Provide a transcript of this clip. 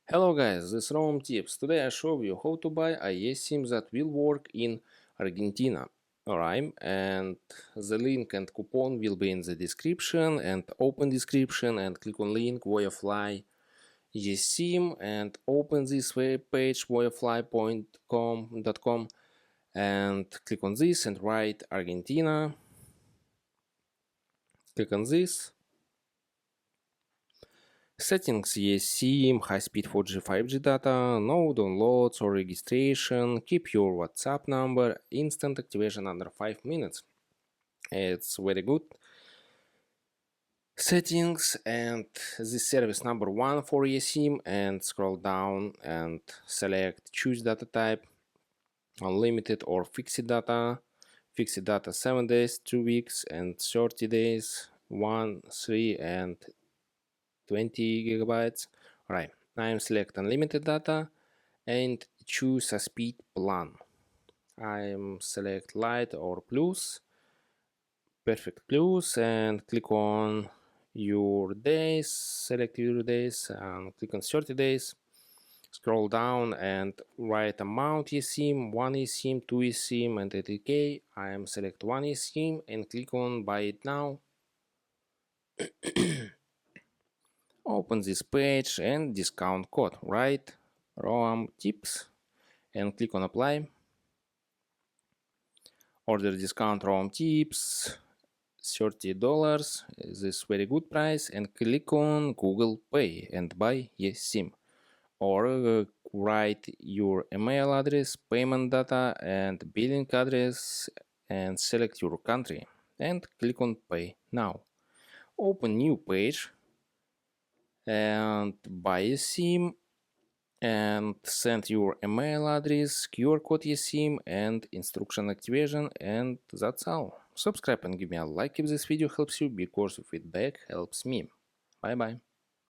Hello guys, this is Rome Tips. Today I show you how to buy a eSIM that will work in Argentina. Alright, and the link and coupon will be in the description, and open description and click on link Voyafly eSIM and open this web page voyafly.com and click on this and write Argentina. Click on this. Settings eSIM, high-speed 4G, 5G data, no downloads or registration, keep your WhatsApp number, instant activation under 5 minutes. It's very good. Settings and this service number 1 for eSIM, and scroll down and select choose data type, unlimited or fixed data. Fixed data 7 days, 2 weeks and 30 days, 1, 3 and 20 gigabytes. Alright, I'm select unlimited data and choose a speed plan. I'm select light or plus, perfect plus, and click on your days, select your days and click on 30 days. Scroll down and write amount eSIM, 1 eSIM, 2 eSIM and 80k. I am select 1 eSIM and click on buy it now. Open this page and discount code, write ROAM tips and click on apply. Order discount ROAM tips $30, this very good price, and click on Google Pay and buy eSIM. Or write your email address, payment data and billing address and select your country and click on pay now. Open new page and buy eSIM and send your email address, QR code eSIM and instruction activation, and that's all. Subscribe and give me a like if this video helps you, because your feedback helps me. Bye bye.